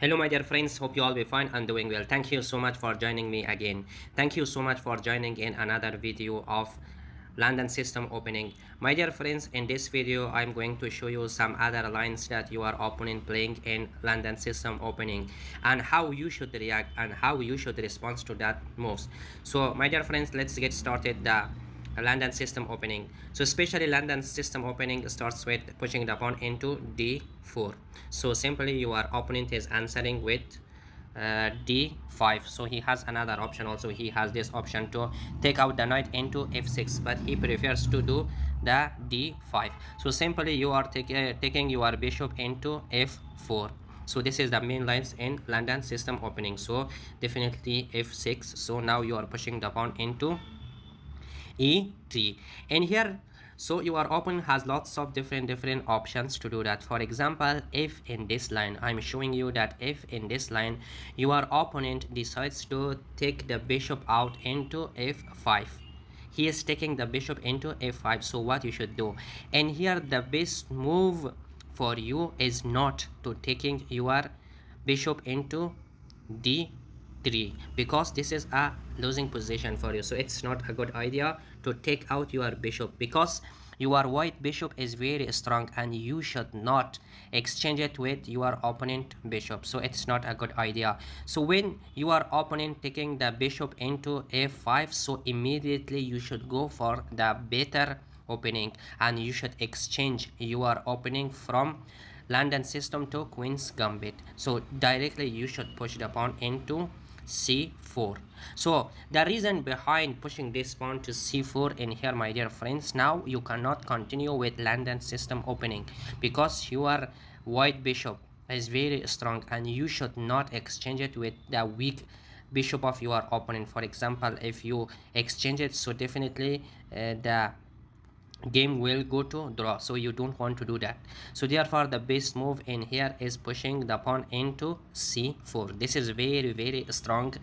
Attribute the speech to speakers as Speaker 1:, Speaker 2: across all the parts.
Speaker 1: Hello my dear friends, hope you all be fine and doing well. Thank you so much for joining me again. Thank you so much for joining in another video of London system opening. My dear friends, in this video I'm going to show you some other lines that your opponent playing in London system opening and how you should react and how you should respond to that moves. So my dear friends, let's get started the London system opening. So especially London system opening starts with pushing the pawn into d4. So simply your opponent is answering with d5. So he has another option also. He has this option to take out the knight into f6, but he prefers to do the d5. So simply you are taking your bishop into f4. So this is the main lines in London system opening. So definitely f6. So now you are pushing the pawn into e3, and here so your opponent has lots of different options to do that. For example, if in this line I'm showing you that if in this line your opponent decides to take the bishop out into f5, he is taking the bishop into f5, so what you should do, and here the best move for you is not to taking your bishop into d3, because this is a losing position for you. So it's not a good idea to take out your bishop, because your white bishop is very strong and you should not exchange it with your opponent bishop. So it's not a good idea. So when your opponent taking the bishop into f5, so immediately you should go for the better opening and you should exchange your opening from London system to Queen's Gambit. So directly you should push the pawn into c4. So the reason behind pushing this pawn to c4 in here, my dear friends, now you cannot continue with London system opening because your white bishop is very strong and you should not exchange it with the weak bishop of your opponent. For example, if you exchange it, so definitely the game will go to draw, so you don't want to do that. So therefore the best move in here is pushing the pawn into c4. This is very strong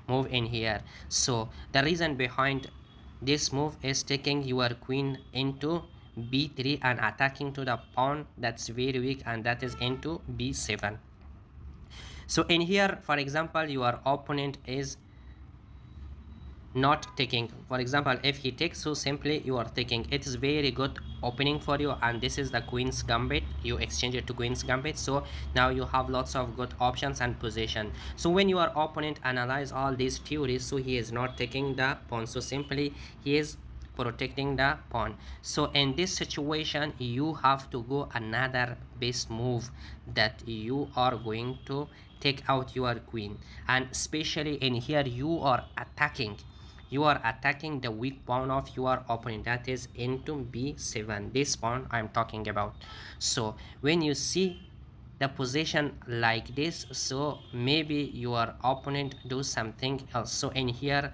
Speaker 1: move in here. So the reason behind this move is taking your queen into b3 and attacking to the pawn that's very weak, and that is into b7. So in here, for example, your opponent is not taking. For example, if he takes, so simply you are taking. It is very good opening for you, and this is the Queen's Gambit. You exchange it to Queen's Gambit, so now you have lots of good options and position. So when your opponent analyze all these theories, so he is not taking the pawn, so simply he is protecting the pawn. So in this situation you have to go another best move, that you are going to take out your queen, and especially in here you are attacking the weak pawn of your opponent, that is into b7, this pawn I'm talking about. So when you see the position like this, so maybe your opponent do something else. So in here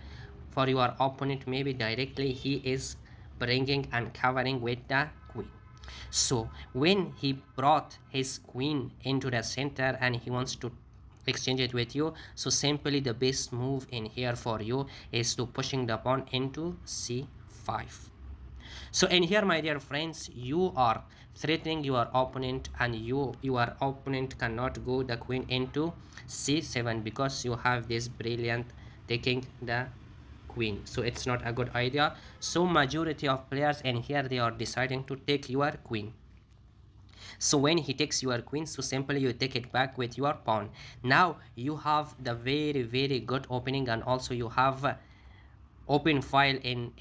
Speaker 1: for your opponent, maybe directly he is bringing and covering with the queen. So when he brought his queen into the center and he wants to exchange it with you, so simply the best move in here for you is to pushing the pawn into c5. So in here, my dear friends, you are threatening your opponent, and your opponent cannot go the queen into c7 because you have this brilliant taking the queen. So it's not a good idea. So majority of players in here, they are deciding to take your queen. So when he takes your queen, so simply you take it back with your pawn. Now you have the very good opening, and also you have open file in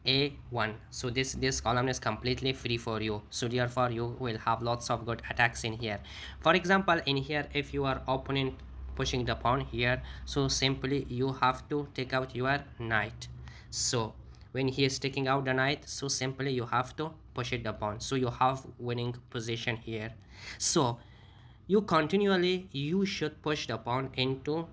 Speaker 1: a1. So this column is completely free for you, so therefore you will have lots of good attacks in here. For example, in here, if your opponent pushing the pawn here, so simply you have to take out your knight. So when he is taking out the knight, so simply you have to push it the pawn, so you have winning position here. So you continually you should push the pawn into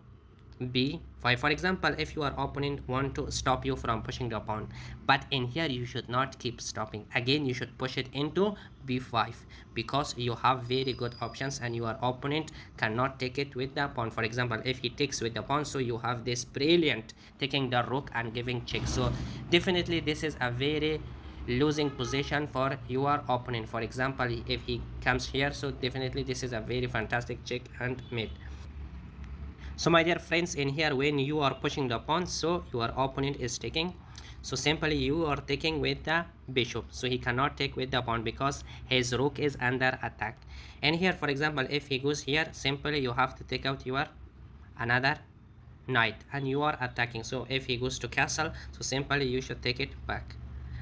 Speaker 1: b5. For example, if your opponent want to stop you from pushing the pawn, but in here you should not keep stopping, again you should push it into b5, because you have very good options and your opponent cannot take it with the pawn. For example, if he takes with the pawn, so you have this brilliant taking the rook and giving check. So definitely this is a very losing position for your opponent. For example, if he comes here, so definitely this is a very fantastic check and mate. So my dear friends, in here when you are pushing the pawn, so your opponent is taking, so simply you are taking with the bishop, so he cannot take with the pawn because his rook is under attack. And here for example, if he goes here, simply you have to take out your another knight and you are attacking. So if he goes to castle, so simply you should take it back.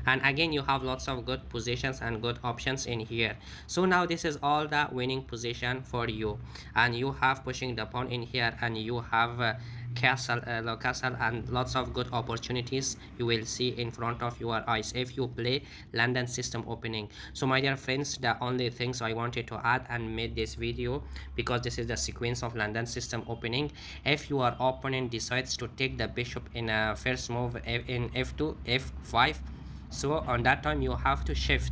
Speaker 1: And again you have lots of good positions and good options in here. So now this is all the winning position for you, and you have pushing the pawn in here, and you have castle and lots of good opportunities you will see in front of your eyes if you play London system opening. So my dear friends, the only things I wanted to add and made this video, because this is the sequence of London system opening. If your opponent decides to take the bishop in a first move in f2 f5, so on that time you have to shift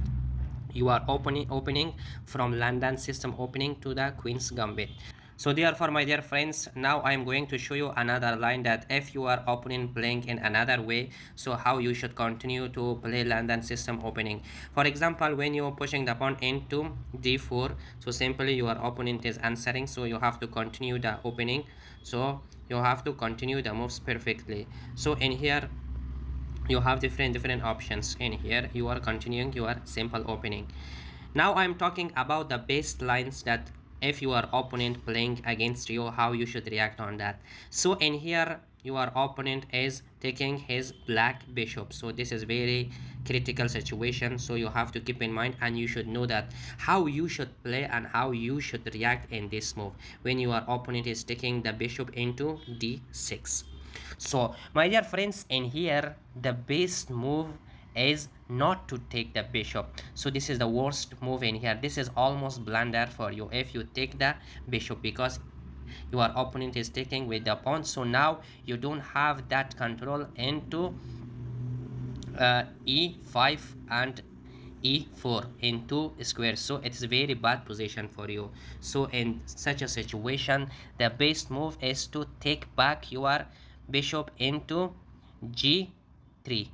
Speaker 1: your opening from London system opening to the Queen's Gambit. So therefore my dear friends, now I am going to show you another line that if you are opening playing in another way, so how you should continue to play London system opening. For example, when you are pushing the pawn into d4, so simply your opponent is answering, so you have to continue the opening, so you have to continue the moves perfectly. So in here you have different options. In here you are continuing your simple opening. Now I'm talking about the best lines that if your opponent playing against you, how you should react on that. So in here your opponent is taking his black bishop, so this is very critical situation, so you have to keep in mind and you should know that how you should play and how you should react in this move when your opponent is taking the bishop into d6. So my dear friends, in here the best move is not to take the bishop. So this is the worst move in here. This is almost blunder for you if you take the bishop, because your opponent is taking with the pawn, so now you don't have that control into e5 and e4 into square, so it's a very bad position for you. So in such a situation the best move is to take back your bishop into g3.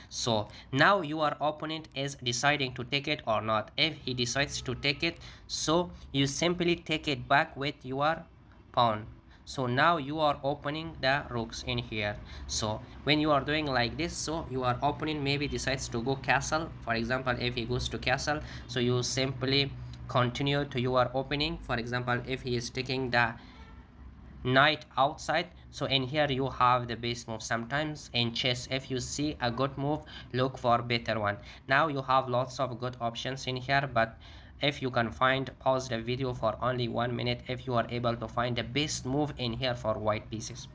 Speaker 1: So now your opponent is deciding to take it or not. If he decides to take it, so you simply take it back with your pawn. So now you are opening the rooks in here. So when you are doing like this, so your opponent maybe decides to go castle. For example, if he goes to castle, so you simply continue to your opening. For example, if he is taking the knight outside, so in here you have the base move. Sometimes in chess, if you see a good move, look for better one. Now you have lots of good options in here, but if you can find, pause the video for only 1 minute if you are able to find the best move in here for white pieces.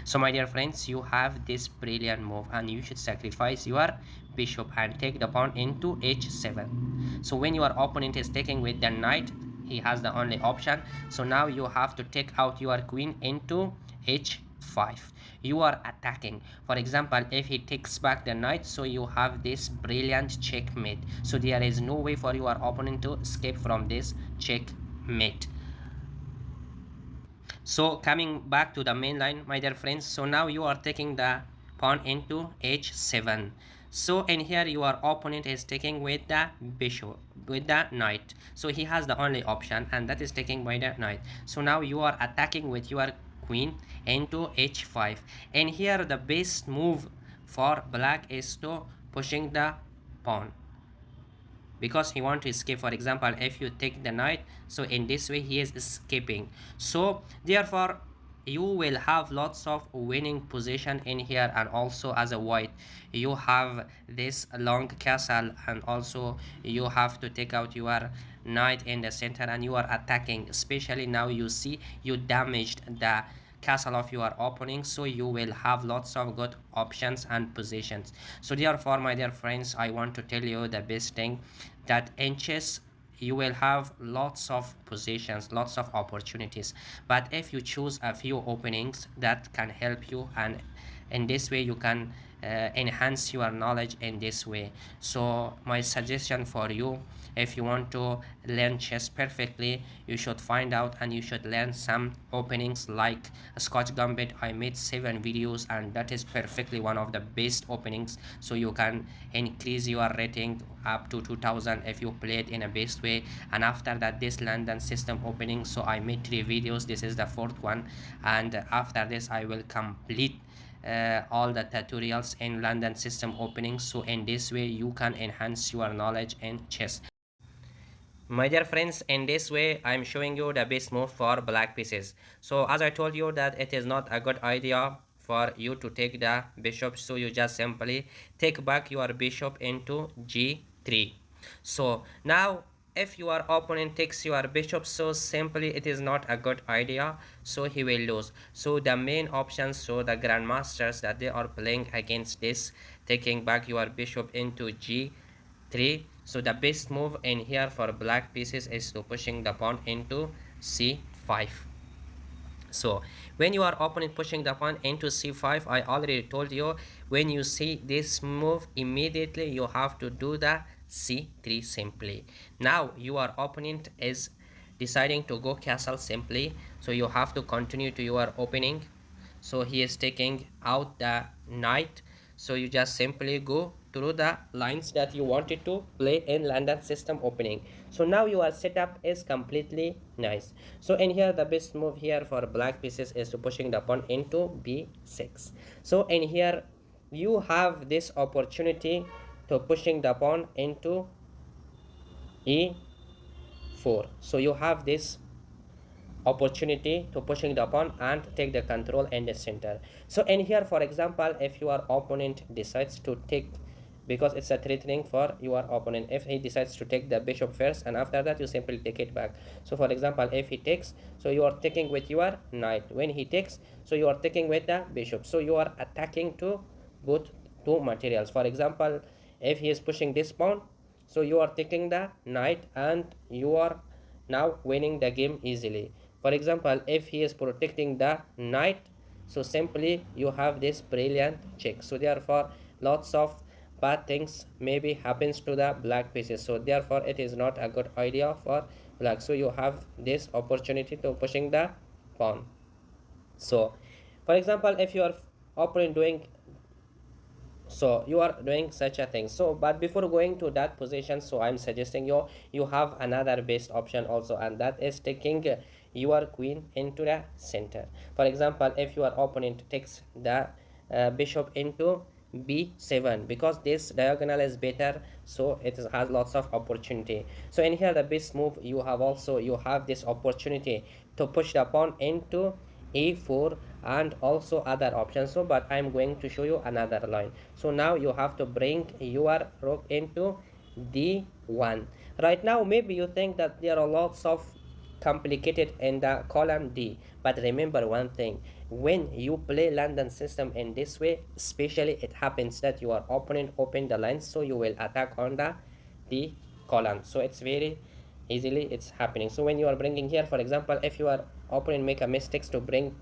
Speaker 1: So my dear friends, you have this brilliant move and you should sacrifice your bishop and take the pawn into h7. So when your opponent is taking with the knight, he has the only option. So now you have to take out your queen into h5. You are attacking. For example, if he takes back the knight, so you have this brilliant checkmate. So there is no way for your opponent to escape from this checkmate. So coming back to the main line, my dear friends, so now you are taking the pawn into h7. So in here your opponent is taking with the bishop, with the knight. So he has the only option, and that is taking by the knight. So now you are attacking with your queen into h5. And here the best move for black is to pushing the pawn, because he want to escape. For example, if you take the knight, so in this way he is escaping. So therefore you will have lots of winning position in here. And also as a white, you have this long castle, and also you have to take out your knight in the center and you are attacking. Especially now you see you damaged the castle of your opponent, so you will have lots of good options and positions. So therefore my dear friends, I want to tell you the best thing, that in chess you will have lots of positions, lots of opportunities, but if you choose a few openings that can help you, and in this way you can enhance your knowledge in this way. So my suggestion for you, if you want to learn chess perfectly, you should find out and you should learn some openings like Scotch Gambit. I made 7 videos and that is perfectly one of the best openings, so you can increase your rating up to 2000 if you play it in a best way. And after that, this London system opening, so I made 3 videos, this is the fourth one, and after this I will complete all the tutorials in London system openings. So in this way you can enhance your knowledge in chess. My dear friends, in this way I'm showing you the best move for black pieces. So as I told you that it is not a good idea for you to take the bishop, so you just simply take back your bishop into g3. So now if your opponent takes your bishop, so simply it is not a good idea, so he will lose. So the main options, so the grandmasters that they are playing against this, taking back your bishop into g3. So the best move in here for black pieces is to pushing the pawn into c5. So when you are opponent pushing the pawn into c5, I already told you, when you see this move, immediately you have to do the c3 simply. Now your opponent is deciding to go castle simply, so you have to continue to your opening. So he is taking out the knight, so you just simply go through the lines that you wanted to play in London system opening. So now your setup is completely nice. So in here the best move here for black pieces is to pushing the pawn into b6. So in here you have this opportunity to pushing the pawn into e4. So you have this opportunity to pushing the pawn and take the control in the center. So in here, for example, if your opponent decides to take, because it's a threatening for your opponent, if he decides to take the bishop first and after that you simply take it back. So for example, if he takes, so you are taking with your knight. When he takes, so you are taking with the bishop, so you are attacking to both two materials. For example, if he is pushing this pawn, so you are taking the knight and you are now winning the game easily. For example, if he is protecting the knight, so simply you have this brilliant check. So therefore lots of bad things maybe happens to the black pieces, so therefore it is not a good idea for black. So you have this opportunity to pushing the pawn. So for example, if your opponent doing, so you are doing such a thing. So but before going to that position, so I'm suggesting you have another best option also, and that is taking your queen into the center. For example, if your opponent takes the bishop into b7, because this diagonal is better, so it has lots of opportunity. So in here the best move, you have also you have this opportunity to push the pawn into a4 and also other options. So but I'm going to show you another line. So now you have to bring your rook into d1. Right now maybe you think that there are lots of complicated in the column D, but remember one thing: when you play London system in this way, especially it happens that your opponent open the lines, so you will attack on the D column. So it's very easily it's happening. So when you are bringing here, for example, if your opponent make a mistakes to bring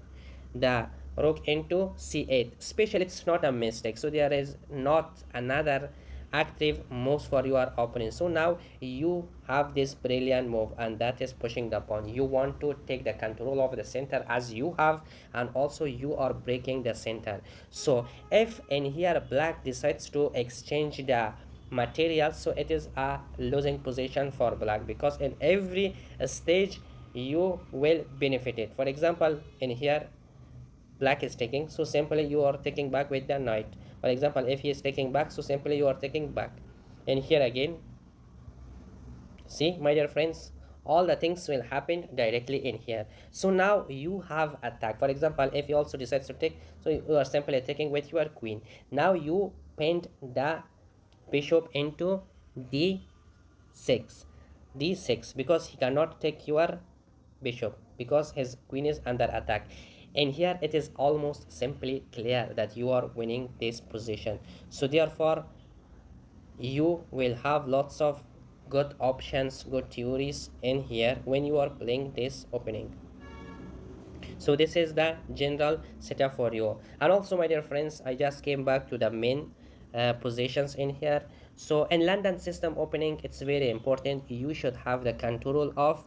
Speaker 1: the rook into c8, especially it's not a mistake, so there is not another active moves for your opponent. So now you have this brilliant move, and that is pushing the pawn. You want to take the control of the center as you have, and also you are breaking the center. So if in here black decides to exchange the material, so it is a losing position for black, because in every stage you will benefit it. For example, in here black is taking, so simply you are taking back with the knight. For example, if he is taking back, so simply you are taking back. And here again, see my dear friends, all the things will happen directly in here. So now you have attack. For example, if you also decides to take, so you are simply taking with your queen. Now you pinned the bishop into d6, because he cannot take your bishop because his queen is under attack. And here it is almost simply clear that you are winning this position. So therefore you will have lots of good options, good theories in here when you are playing this opening. So this is the general setup for you. And also, my dear friends, I just came back to the main positions in here. So in London system opening, it's very important you should have the control of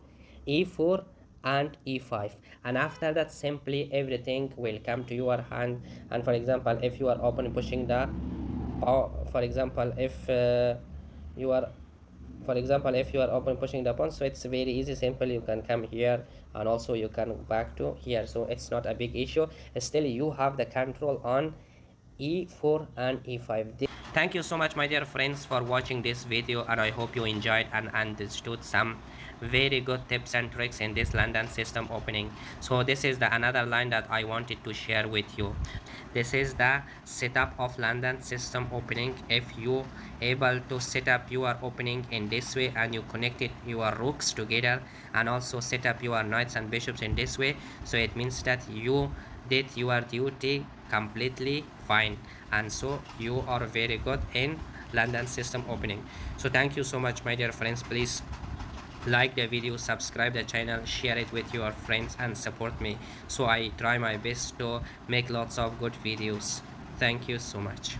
Speaker 1: e4 and e5, and after that simply everything will come to your hand. And for example, if you are open pushing the for example if you are open pushing the pawn, so it's very easy, simple, you can come here and also you can back to here, so it's not a big issue. Still you have the control on e4 and e5. Thank you so much, my dear friends, for watching this video, and I hope you enjoyed and understood some very good tips and tricks in this London system opening. So this is the another line that I wanted to share with you. This is the setup of London system opening. If you able to set up your opening in this way and you connected your rooks together and also set up your knights and bishops in this way, so it means that you did your duty completely fine, and so you are very good in London system opening. So thank you so much, my dear friends. Please like the video, subscribe the channel, share it with your friends and support me, so I try my best to make lots of good videos. Thank you so much.